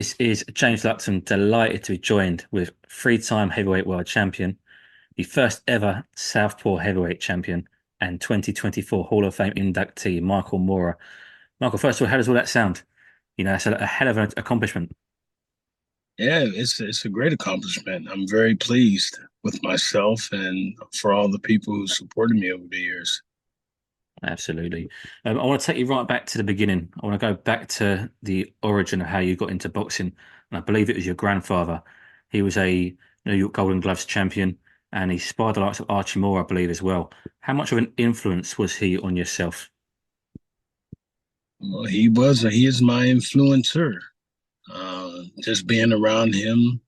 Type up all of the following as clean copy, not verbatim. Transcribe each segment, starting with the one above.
This is James Lupton, delighted to be joined with three-time heavyweight world champion, the first ever Southpaw heavyweight champion, and 2024 Hall of Fame inductee, Michael Moorer. Michael, first of all, how does all that sound? That's a hell of an accomplishment. Yeah, it's a great accomplishment. I'm very pleased with myself and for all the people who supported me over the years. Absolutely. I want to take you right back to the beginning. I want to go back to the origin of how you got into boxing. And I believe it was your grandfather. He was a New York Golden Gloves champion and he sparred the likes of Archie Moore, I believe, as well. How much of an influence was he on yourself? Well, he is my influencer. Just being around him,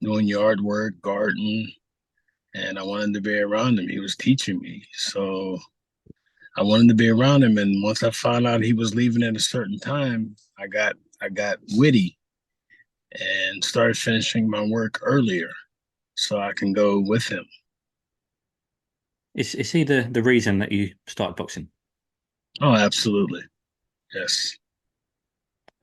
doing yard work, gardening, and I wanted to be around him. He was teaching me, so I wanted to be around him. And once I found out he was leaving at a certain time, I got witty and started finishing my work earlier so I can go with him. Is he the reason that you started boxing? Oh, absolutely. Yes.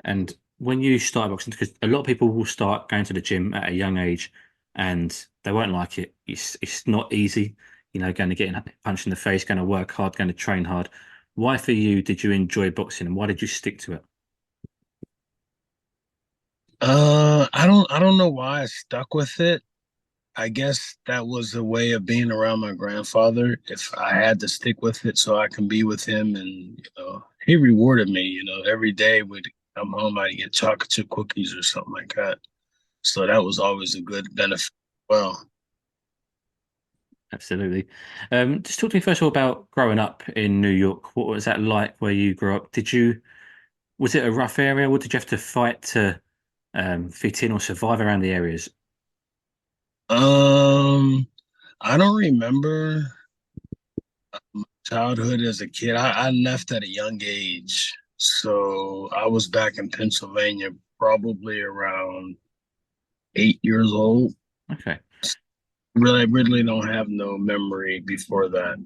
And when you started boxing, because a lot of people will start going to the gym at a young age and they won't like it. It's not easy, going to get punched in the face, going to work hard, going to train hard. Why for you did you enjoy boxing and why did you stick to it? I don't know why I stuck with it. I guess that was a way of being around my grandfather. If I had to stick with it so I can be with him, and he rewarded me. Every day we'd come home, I'd get chocolate chip cookies or something like that. So that was always a good benefit. Well, Absolutely. Just talk to me first of all about growing up in New York. What was that like where you grew up? Was it a rough area? What did you have to fight to fit in or survive around the areas? um, I don't remember my childhood as a kid. I left at a young age, so I was back in Pennsylvania probably around 8 years old. Okay. Really don't have no memory before that.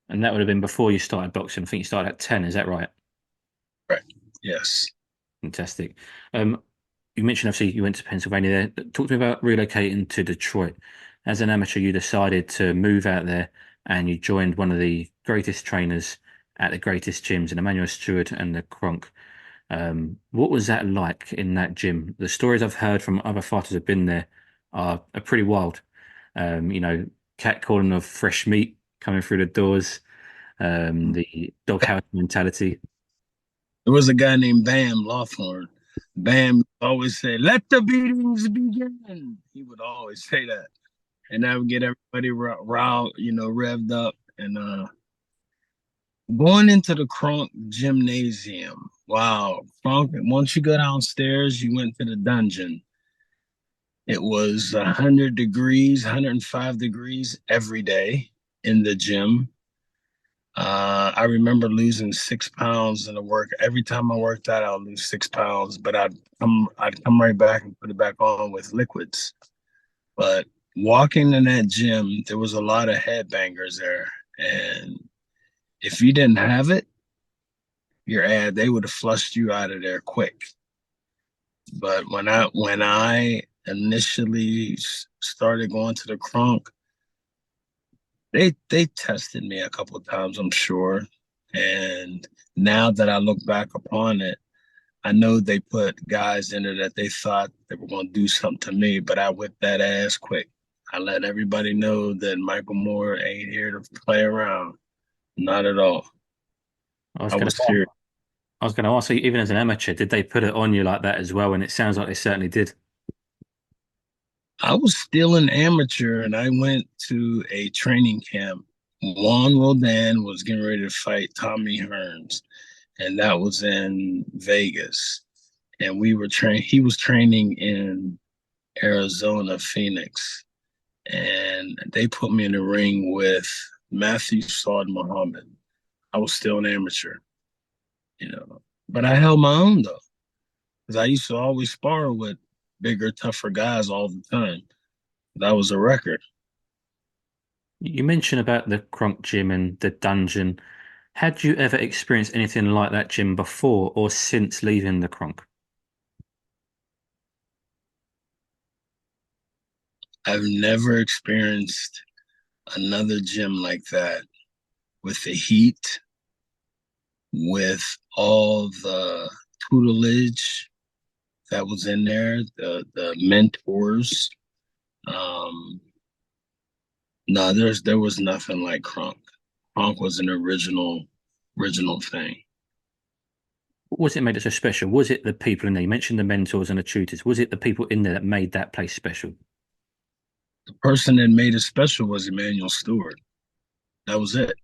And that would have been before you started boxing. I think you started at 10, is that right? Right. Yes. Fantastic. Um, you mentioned obviously you went to Pennsylvania there. Talk to me about relocating to Detroit. As an amateur, you decided to move out there and you joined one of the greatest trainers at the greatest gyms in Emmanuel Stewart and the Kronk. What was that like in that gym? The stories I've heard from other fighters who've been there are pretty wild. Catcalling of fresh meat coming through the doors, the doghouse mentality. There was a guy named Bam Lawthorne. Bam always say, "Let the beatings begin." He would always say that, and that would get everybody riled, revved up. And going into the Kronk gymnasium, wow, Kronk. Once you go downstairs, you went to the dungeon. It was 100 degrees, 105 degrees every day in the gym. I remember losing 6 pounds in the work. Every time I worked out, I'd lose 6 pounds, but I'd come right back and put it back on with liquids. But walking in that gym, there was a lot of headbangers there, and if you didn't have it, they would have flushed you out of there quick. But when I initially started going to the Kronk, they tested me a couple of times, I'm sure. And now that I look back upon it, I know they put guys in there that they thought they were going to do something to me, but I whipped that ass quick. I let everybody know that Michael Moore ain't here to play around. Not at all. I was I going was to serious. I was going to ask you, even as an amateur, did they put it on you like that as well? And it sounds like they certainly did. I was still an amateur and I went to a training camp. Juan Rodan was getting ready to fight Tommy Hearns, and that was in Vegas. And he was training in Arizona, Phoenix. And they put me in the ring with Matthew Saad Muhammad. I was still an amateur, but I held my own though, because I used to always spar with bigger, tougher guys all the time. That was a record. You mentioned about the Kronk gym and the dungeon. Had you ever experienced anything like that gym before or since leaving the Kronk? I've never experienced another gym like that with the heat, with all the tutelage that was in there, the mentors. Um, no, there was nothing like Kronk. Kronk was an original thing. What was it made it so special? Was it the people in there? You mentioned the mentors and the tutors. Was it the people in there that made that place special? The person that made it special was Emmanuel Stewart. That was it.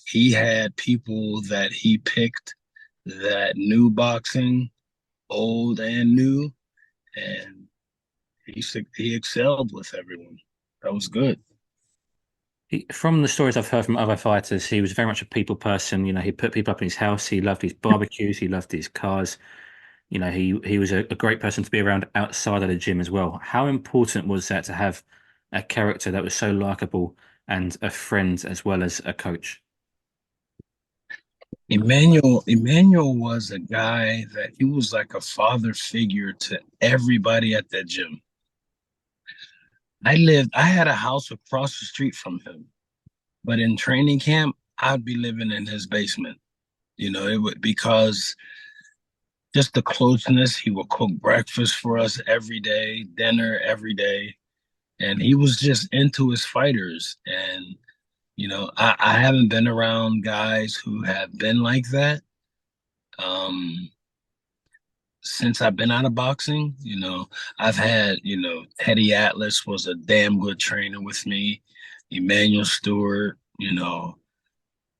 He had people that he picked that knew boxing, old and new, and he excelled with everyone. That was good. From the stories I've heard from other fighters, he was very much a people person. He put people up in his house. He loved his barbecues. He loved his cars. He was a great person to be around outside of the gym as well. How important was that to have a character that was so likable and a friend as well as a coach? Emmanuel was a guy that he was like a father figure to everybody at that gym. I had a house across the street from him, but in training camp, I'd be living in his basement. It would because just the closeness. He would cook breakfast for us every day, dinner every day, and he was just into his fighters. And I haven't been around guys who have been like that. Um, since I've been out of boxing, I've had, Teddy Atlas was a damn good trainer with me, Emmanuel Stewart,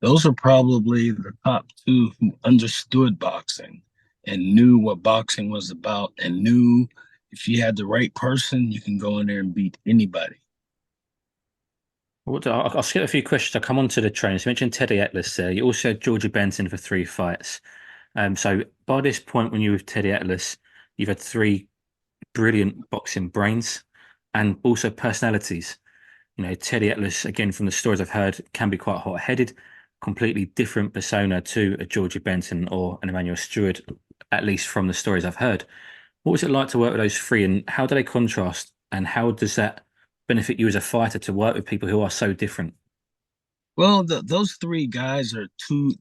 those are probably the top two who understood boxing and knew what boxing was about and knew if you had the right person, you can go in there and beat anybody. I'll skip a few questions. I'll come on to the trainers. You mentioned Teddy Atlas there. You also had Georgie Benson for 3 fights. So by this point, when you were with Teddy Atlas, you've had three brilliant boxing brains and also personalities. Teddy Atlas, again, from the stories I've heard, can be quite hot-headed, completely different persona to a Georgie Benson or an Emmanuel Stewart, at least from the stories I've heard. What was it like to work with those three, and how do they contrast, and how does that benefit you as a fighter to work with people who are so different? Well, those three guys they're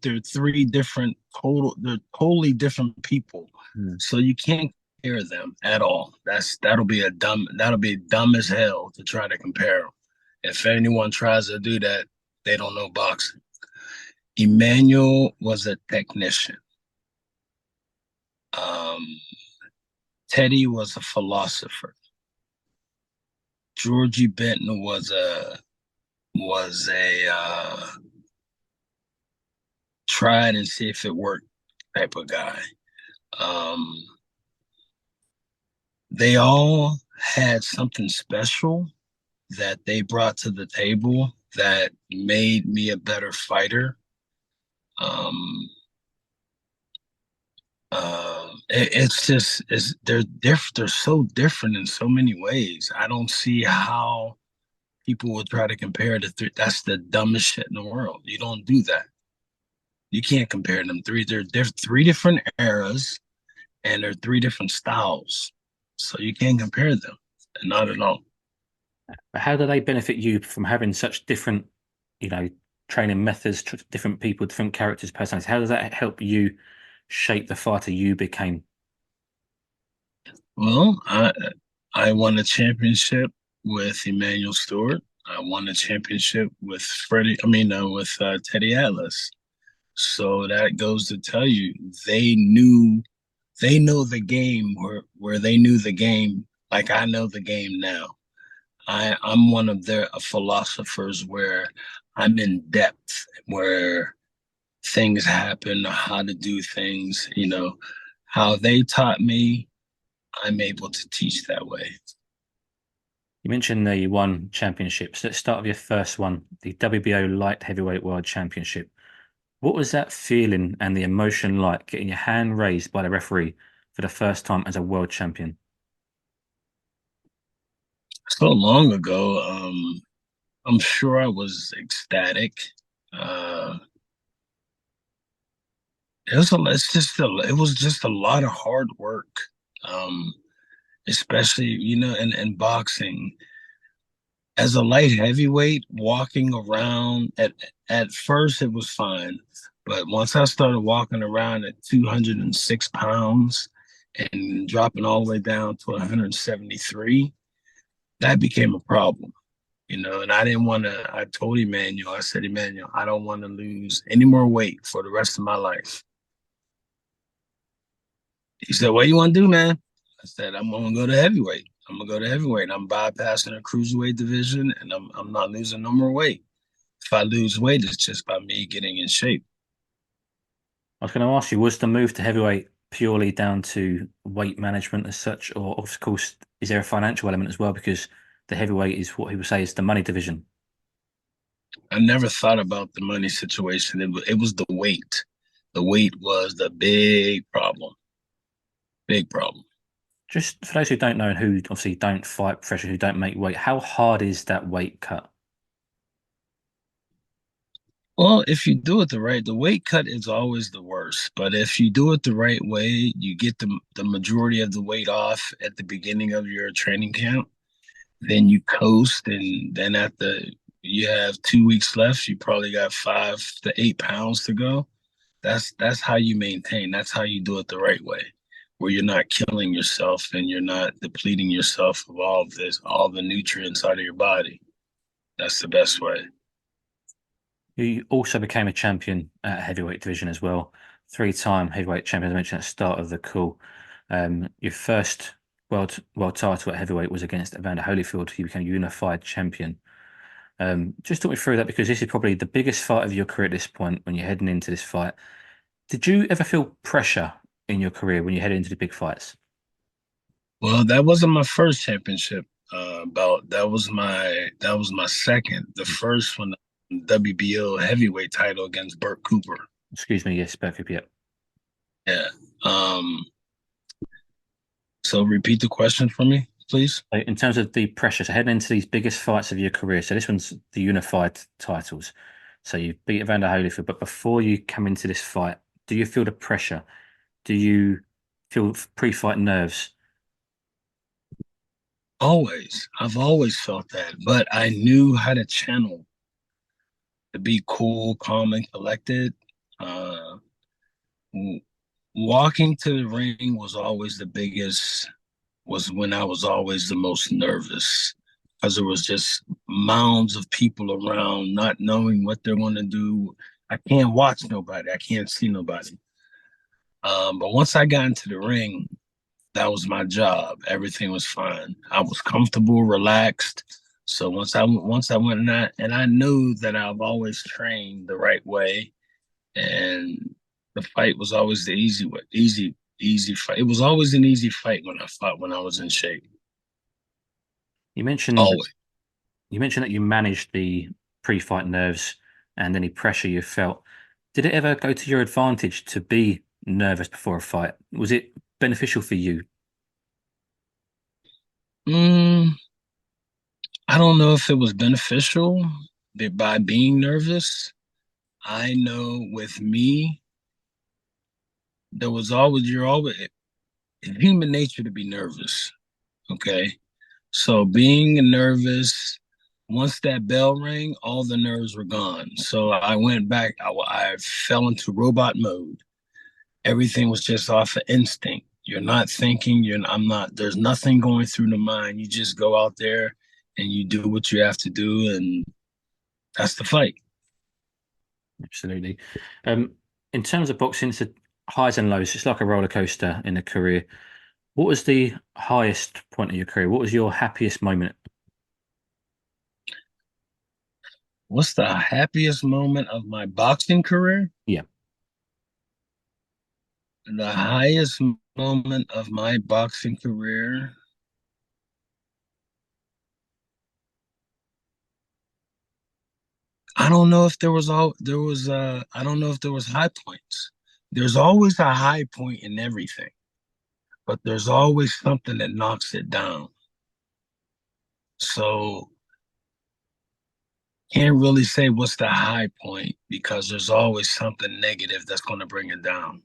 they're totally different people. Hmm. So you can't compare them at all. That'll be dumb as hell to try to compare them. If anyone tries to do that, they don't know boxing. Emmanuel was a technician. Um, Teddy was a philosopher. Georgie Benton was a tried and see if it worked type of guy. Um, they all had something special that they brought to the table that made me a better fighter. Um, they're so different in so many ways. I don't see how people would try to compare the three. That's the dumbest shit in the world. You don't do that. You can't compare them three. Three different eras and they're three different styles. So you can't compare them. Not at all. But how do they benefit you from having such different, you know, training methods, different people, different characters, personalities? How does that help you shape the fighter you became? Well, I won a championship with Emmanuel Stewart. I won a championship with Teddy Atlas. So that goes to tell you they know the game where they knew the game like I know the game now. I'm one of their philosophers where I'm in depth, where things happen, how to do things, how they taught me, I'm able to teach that way. You mentioned that you won championships. Let's start with your first one, the WBO Light Heavyweight World Championship. What was that feeling and the emotion like getting your hand raised by the referee for the first time as a world champion? So long ago, I'm sure I was ecstatic. Uh, it was just a lot of hard work. Especially, in boxing. As a light heavyweight, walking around at first it was fine, but once I started walking around at 206 pounds and dropping all the way down to 173, that became a problem. And I didn't want to. I told Emmanuel, I said, Emmanuel, I don't want to lose any more weight for the rest of my life. He said, what do you want to do, man? I said, I'm gonna go to heavyweight. I'm gonna go to heavyweight. I'm bypassing the cruiserweight division, and I'm not losing no more weight. If I lose weight, it's just by me getting in shape. I was going to ask you, was the move to heavyweight purely down to weight management as such, or of course, is there a financial element as well? Because the heavyweight is what people say is the money division. I never thought about the money situation. It was the weight. The weight was the big problem. Big problem. Just for those who don't know and who obviously don't fight professionally, who don't make weight, how hard is that weight cut? Well, if you do it the weight cut is always the worst. But if you do it the right way, you get the majority of the weight off at the beginning of your training camp. Then you coast, and then you have 2 weeks left. You probably got 5 to 8 pounds to go. That's how you maintain. That's how you do it the right way, where you're not killing yourself and you're not depleting yourself of all the nutrients out of your body. That's the best way. You also became a champion at heavyweight division as well, three-time heavyweight champion. As I mentioned at the start of the call. Your first world title at heavyweight was against Evander Holyfield. You became unified champion. Just talk me through that because this is probably the biggest fight of your career at this point when you're heading into this fight. Did you ever feel pressure in your career when you head into the big fights? Well, that wasn't my first championship bout. That was my second. The first one, WBO heavyweight title against Burt Cooper. Excuse me, yes, Berkoup, yeah. Yeah. Um. So repeat the question for me, please. So in terms of the pressure, so heading into these biggest fights of your career, so this one's the unified titles. So you beat Evander Holyfield, but before you come into this fight, do you feel the pressure? Do you feel pre-fight nerves? Always. I've always felt that, but I knew how to channel to be cool, calm, and collected. Uh, Walking to the ring was when I was always the most nervous because there was just mounds of people around, not knowing what they're going to do. I can't watch nobody. I can't see nobody. But once I got into the ring, that was my job. Everything was fine. I was comfortable, relaxed. So once I went in that, and I knew that I've always trained the right way, and the fight was always the easy way, easy fight. It was always an easy fight when I fought when I was in shape. You mentioned Always. you mentioned that you managed the pre-fight nerves and any pressure you felt. Did it ever go to your advantage to be nervous before a fight? Was it beneficial for you? Mm, I don't know if it was beneficial by being nervous. I know with me, there was always you're always human nature to be nervous. Okay. So being nervous, once that bell rang, all the nerves were gone. So I went back, I fell into robot mode. Everything was just off of instinct. You're not thinking, I'm not, there's nothing going through the mind. You just go out there and you do what you have to do, and that's the fight. Absolutely. Um, in terms of boxing, it's a highs and lows. It's like a roller coaster in a career. What was the highest point of your career? What was your happiest moment? What's the happiest moment of my boxing career? Yeah. The highest moment of my boxing career. I don't know if there was all there was I don't know if there was high points. There's always a high point in everything, but there's always something that knocks it down. So can't really say what's the high point because there's always something negative that's going to bring it down,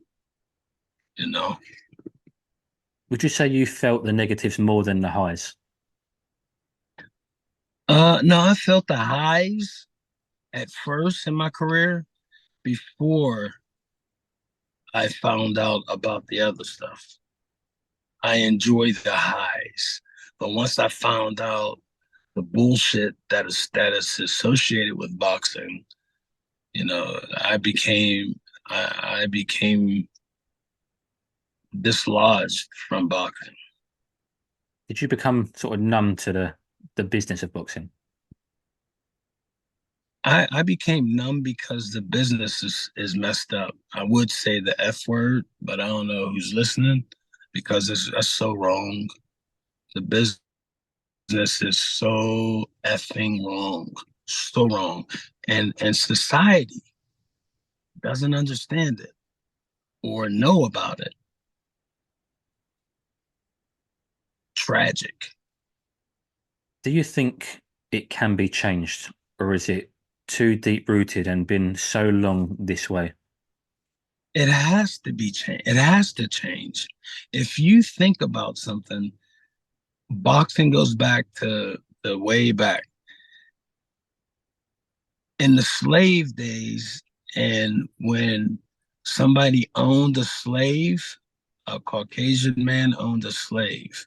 you know? Would you say you felt the negatives more than the highs? No, I felt the highs at first in my career before I found out about the other stuff. I enjoy the highs, but once I found out the bullshit that is associated with boxing, I became dislodged from boxing. Did you become sort of numb to the business of boxing? I became numb because the business is messed up. I would say the F word, but I don't know who's listening because that's so wrong. The business is so effing wrong, so wrong, and society doesn't understand it or know about it. Tragic. Do you think it can be changed, or is it too deep rooted and been so long this way? It has to be changed. It has to change. If you think about something, boxing goes back to the way back in the slave days, and when somebody owned a slave, a Caucasian man owned a slave.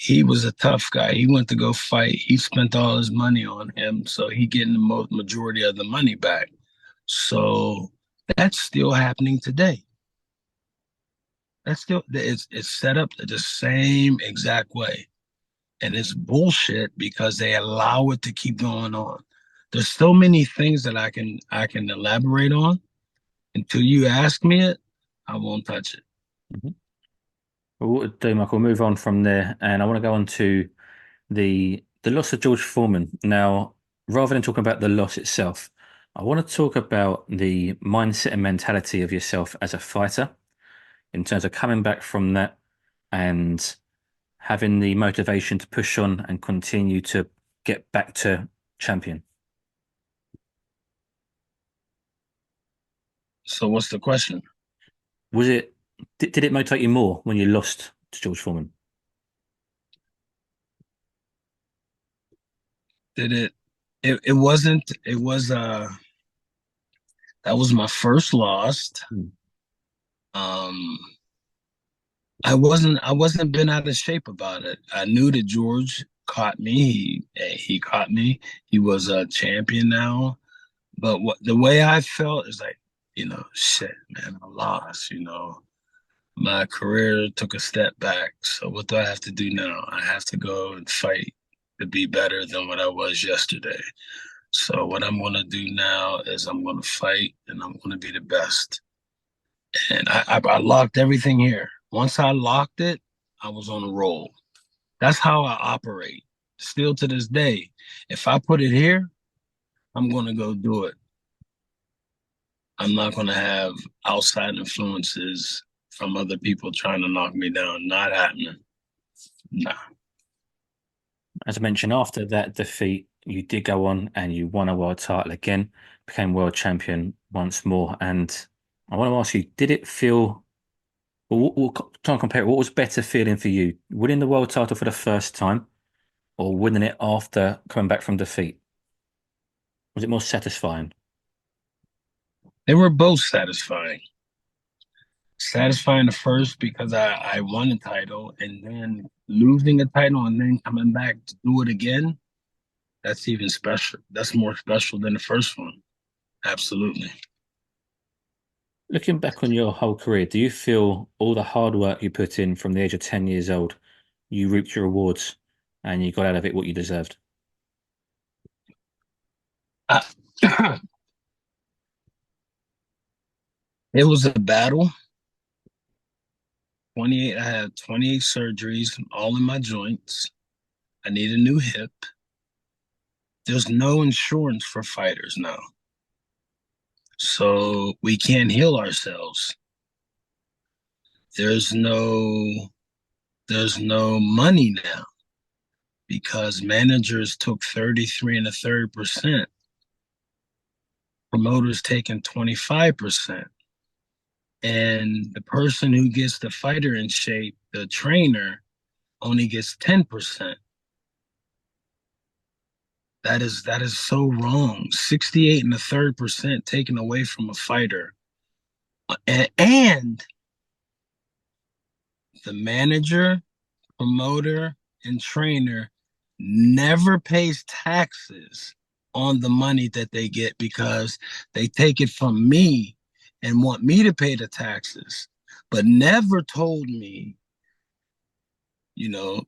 He was a tough guy. He went to go fight. He spent all his money on him, so he getting the majority of the money back. So that's still happening today. It's set up the same exact way, and it's bullshit because they allow it to keep going on. There's so many things that I can elaborate on. Until you ask me it, I won't touch it. Mhm. Well, what we'll do, Michael, we'll move on from there, and I want to go on to the loss of George Foreman. Now, rather than talking about the loss itself, I want to talk about the mindset and mentality of yourself as a fighter in terms of coming back from that and having the motivation to push on and continue to get back to champion. So what's the question? Was it did it motivate you more when you lost to George Foreman? Did it? It wasn't. It was. That was my first loss. Hmm. Um, I wasn't been out of shape about it. I knew that George caught me. He caught me. He was a champion now. But what the way I felt is like, shit, man, I lost. My career took a step back. So what do I have to do now? I have to go and fight to be better than what I was yesterday. So what I'm gonna do now is I'm gonna fight and I'm gonna be the best. And I locked everything here. Once I locked it, I was on a roll. That's how I operate. Still to this day, if I put it here, I'm gonna go do it. I'm not gonna have outside influences from other people trying to knock me down. Not happening. Nah. As I mentioned, after that defeat, you did go on and you won a world title again, became world champion once more. And I want to ask you, did it feel, we'll try and compare it, what was better feeling for you, winning the world title for the first time or winning it after coming back from defeat? Was it more satisfying? They were both satisfying. Satisfying the first because I won a title, and then losing a title and then coming back to do it again. That's even special. That's more special than the first one. Absolutely. Looking back on your whole career, do you feel all the hard work you put in from the age of 10 years old, you reaped your rewards and you got out of it what you deserved? I, it was a battle. 28. I had 28 surgeries, all in my joints. I need a new hip. There's no insurance for fighters now. So we can't heal ourselves. There's no there's no money now because managers took 33 and a third percent, promoters taking 25%. And the person who gets the fighter in shape, the trainer, only gets 10%. That is so wrong. 68 and a third percent taken away from a fighter. And the manager, promoter, and trainer never pays taxes on the money that they get because they take it from me and want me to pay the taxes, but never told me, do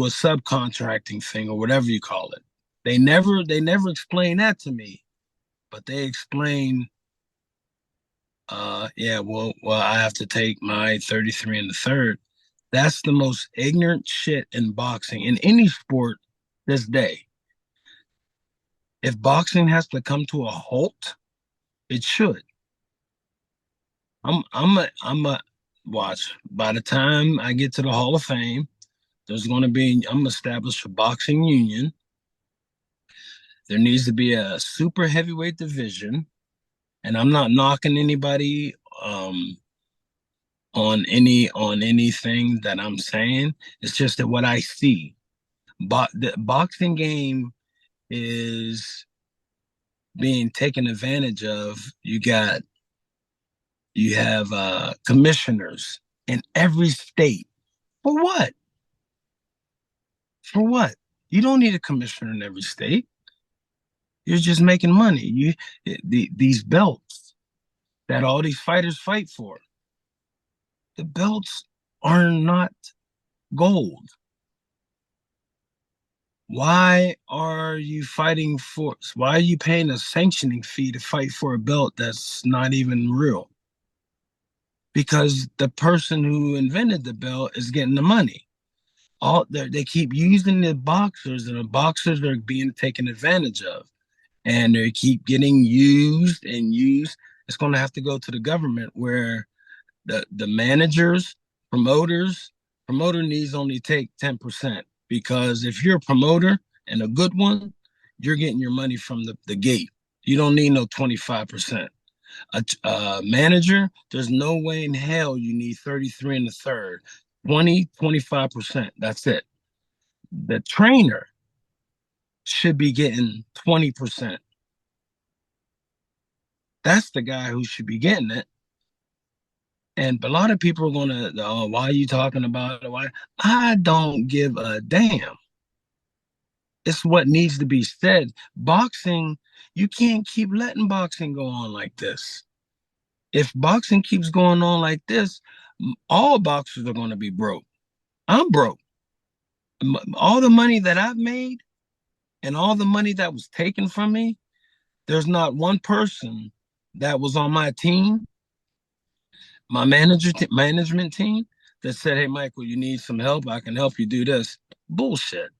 a subcontracting thing or whatever you call it. They never explain that to me, but they explain, yeah, well, I have to take my 33 and the third. That's the most ignorant shit in boxing, in any sport this day. If boxing has to come to a halt, it should. I'm a watch. By the time I get to the Hall of Fame, I'm established a boxing union. There needs to be a super heavyweight division, and I'm not knocking anybody on anything that I'm saying. It's just that what I see, the boxing game is being taken advantage of. You have commissioners in every state. For what? For what? You don't need a commissioner in every state. You're just making money. These belts that all these fighters fight for, the belts are not gold. Why are you fighting for? Why are you paying a sanctioning fee to fight for a belt that's not even real? Because the person who invented the belt is getting the money. They keep using the boxers, and the boxers are being taken advantage of, and they keep getting used and used. It's going to have to go to the government where the managers, promoters, promoter needs only take 10%, because if you're a promoter and a good one, you're getting your money from the gate. You don't need no 25%. A manager, there's no way in hell you need 33 and a third, 25%. That's it. The trainer should be getting 20%. That's the guy who should be getting it. And a lot of people are going to, oh, why are you talking about it? Why? I don't give a damn. It's what needs to be said. Boxing, you can't keep letting boxing go on like this. If boxing keeps going on like this, all boxers are going to be broke. I'm broke. All the money that I've made and all the money that was taken from me, there's not one person that was on my team, my management team, that said, "Hey, Michael, you need some help? I can help you do this." Bullshit,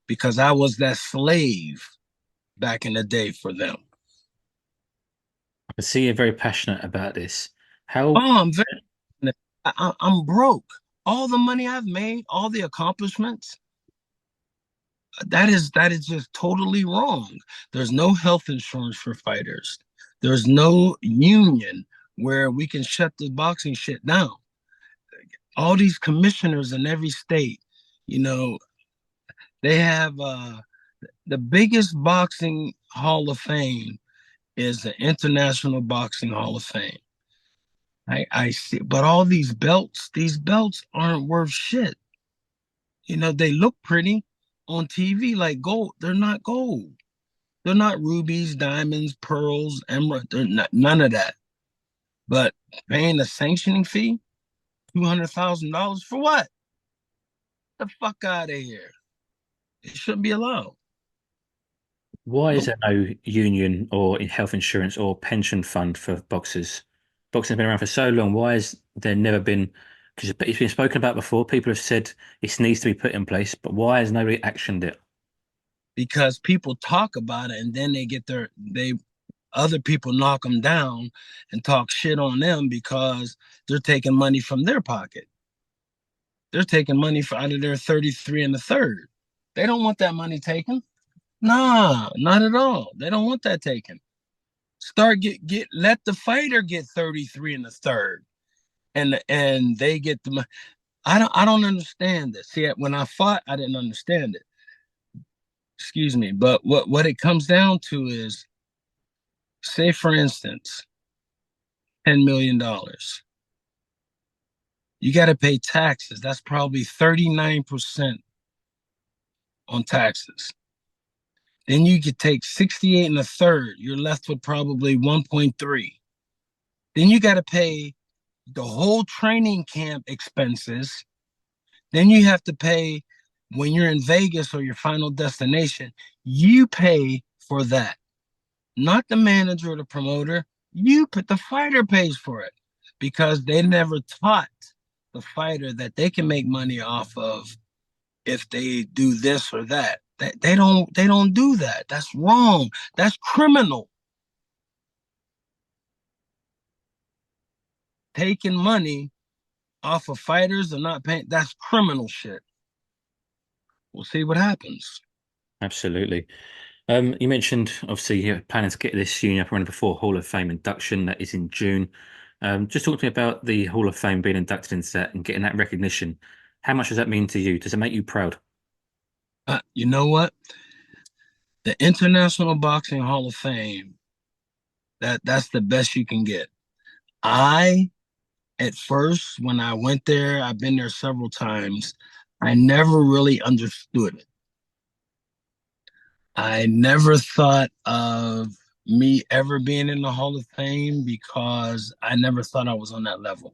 because I was that slave back in the day for them. I see you're very passionate about this. How Oh, I'm broke. All the money I've made, all the accomplishments, that is just totally wrong. There's no health insurance for fighters. There's no union where we can shut the boxing shit down. All these commissioners in every state, you know, they have the biggest boxing hall of fame is the International Boxing Hall of Fame. I see, but all these belts aren't worth shit. They look pretty on TV like gold. They're not gold. They're not rubies, diamonds, pearls, emerald. They're not, none of that. But paying a sanctioning fee, $200,000 for what? The fuck out of here. It shouldn't be allowed. Why is Nope. there no union or health insurance or pension fund for boxers? Boxing has been around for so long. Why has there never been? Because it's been spoken about before. People have said it needs to be put in place, but why has nobody actioned it? Because people talk about it and then they other people knock them down and talk shit on them because they're taking money from their pocket. They're taking money out of their 33 and the third. They don't want that money taken. Nah, not at all. They don't want that taken. Let the fighter get 33 and the third, and they get the. I don't understand this. See, when I fought, I didn't understand it. excuse me. But what it comes down to is, say for instance, $10 million. You got to pay taxes. That's probably 39% on taxes. Then you could take 68 and a third. You're left with probably 1.3. Then you got to pay the whole training camp expenses. Then you have to pay when you're in Vegas or your final destination. You pay for that, not the manager or the promoter. You put the fighter pays for it because they never taught the fighter that they can make money off of if they do this or that. They don't do that. That's wrong. That's criminal. Taking money off of fighters and not paying, that's criminal shit. We'll see what happens. Absolutely. You mentioned obviously you're planning to get this uni up and running before Hall of Fame induction that is in June. Just talk to me about the Hall of Fame being inducted into that and getting that recognition. How much does that mean to you? Does it make you proud? You know what? The International Boxing Hall of Fame, that's the best you can get. I at first when I went there, I've been there several times. I never really understood it. I never thought of me ever being in the Hall of Fame because I never thought I was on that level.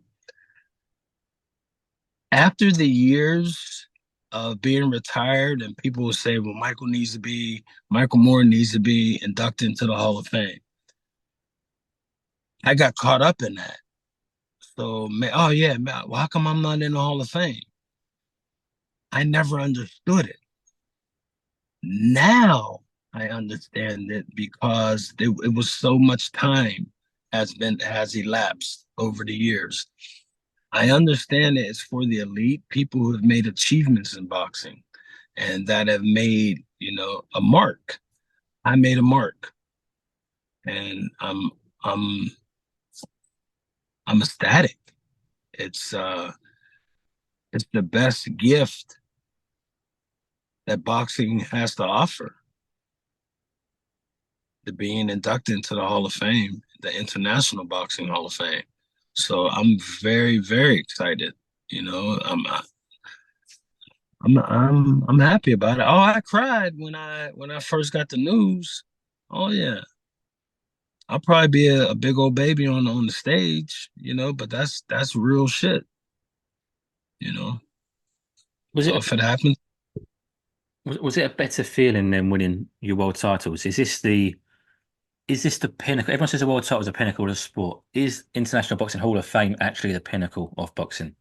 After the years of being retired, and people will say, well, Michael Moore needs to be inducted into the Hall of Fame. I got caught up in that. So, oh yeah, well, how come I'm not in the Hall of Fame? I never understood it. Now I understand it because it was so much time has elapsed over the years. I understand that it's for the elite, people who have made achievements in boxing and that have made, a mark. I made a mark, and I'm I'm ecstatic. It's uh it's the best gift that boxing has to offer, to being inducted into the Hall of Fame, the International Boxing Hall of Fame. So I'm very, very excited. You know, I'm happy about it. Oh, I cried when I first got the news. Oh yeah, I'll probably be a big old baby on the stage, but that's real shit, you know. Was So it if it happens, was it a better feeling than winning your world titles? Is this the pinnacle? Everyone says the world title is the pinnacle of the sport. Is International Boxing Hall of Fame actually the pinnacle of boxing?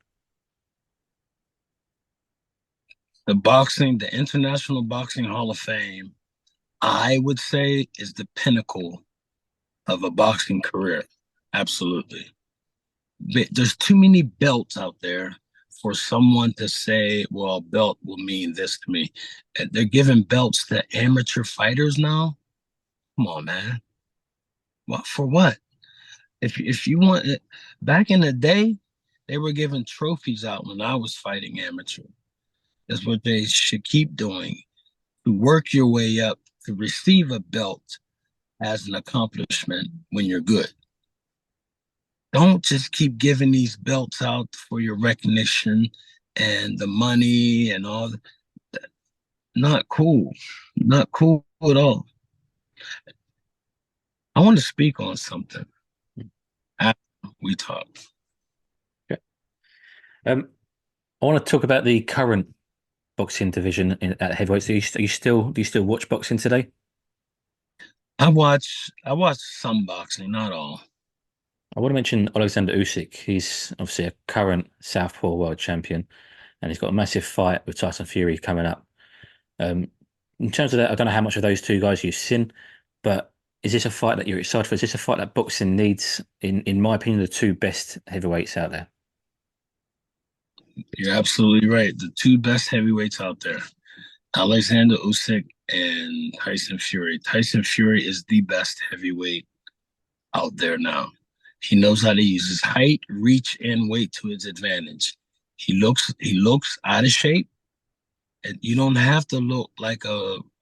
the International Boxing Hall of Fame, I would say is the pinnacle of a boxing career. Absolutely. There's too many belts out there for someone to say, well, a belt will mean this to me. And they're giving belts to amateur fighters now. Come on, man. What for what? If you want it, back in the day, they were giving trophies out when I was fighting amateur. That's what they should keep doing. To work your way up to receive a belt as an accomplishment when you're good. Don't just keep giving these belts out for your recognition and the money and all that. Not cool. Not cool at all. I want to speak on something after we talk. Okay. Um, I want to talk about the current boxing division at heavyweights. Do you still watch boxing today? I watch some boxing, not all. I want to mention Alexander Usyk. He's obviously a current Southpaw world champion, and he's got a massive fight with Tyson Fury coming up. Um, in terms of that, I don't know how much of those two guys you've seen, but is this a fight that you're excited for? Is this a fight that boxing needs? In my opinion, the two best heavyweights out there. You're absolutely right. The two best heavyweights out there, Alexander Usyk and Tyson Fury. Tyson Fury is the best heavyweight out there now. He knows how to use his height, reach, and weight to his advantage. He looks out of shape. And you don't have to look like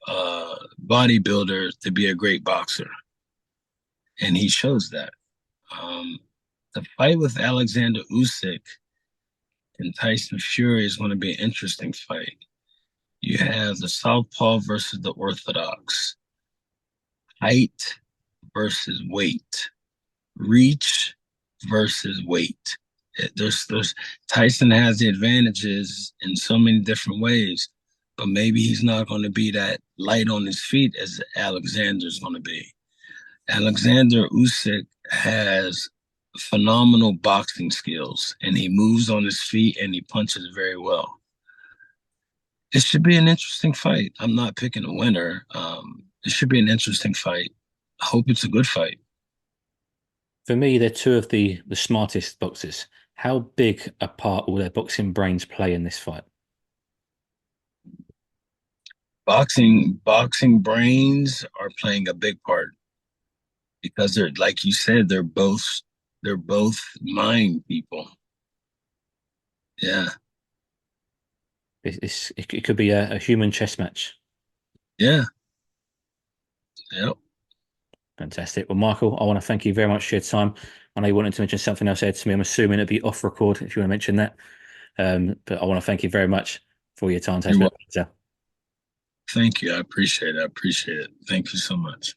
bodybuilder to be a great boxer, and he shows that. Um, the fight with Alexander Usyk and Tyson Fury is going to be an interesting fight. You have the Southpaw versus the Orthodox, height versus weight, reach versus weight. There's Tyson has the advantages in so many different ways, but maybe he's not going to be that light on his feet as Alexander's going to be. Alexander Usyk has phenomenal boxing skills, and he moves on his feet and he punches very well. It should be an interesting fight. I'm not picking a winner. It should be an interesting fight. I hope it's a good fight. For me, they're two of the smartest boxers. How big a part will their boxing brains play in this fight? Boxing brains are playing a big part because they're like you said, they're both mind people. Yeah, It could be a human chess match. yeah, yeah. Fantastic. Well, Michael, I want to thank you very much for your time. I know you wanted to mention something else there to me. I'm assuming it'd be off record if you want to mention that. But I want to thank you very much for your time. It's You're been welcome. a pleasure. Thank you. I appreciate it. I appreciate it. Thank you so much.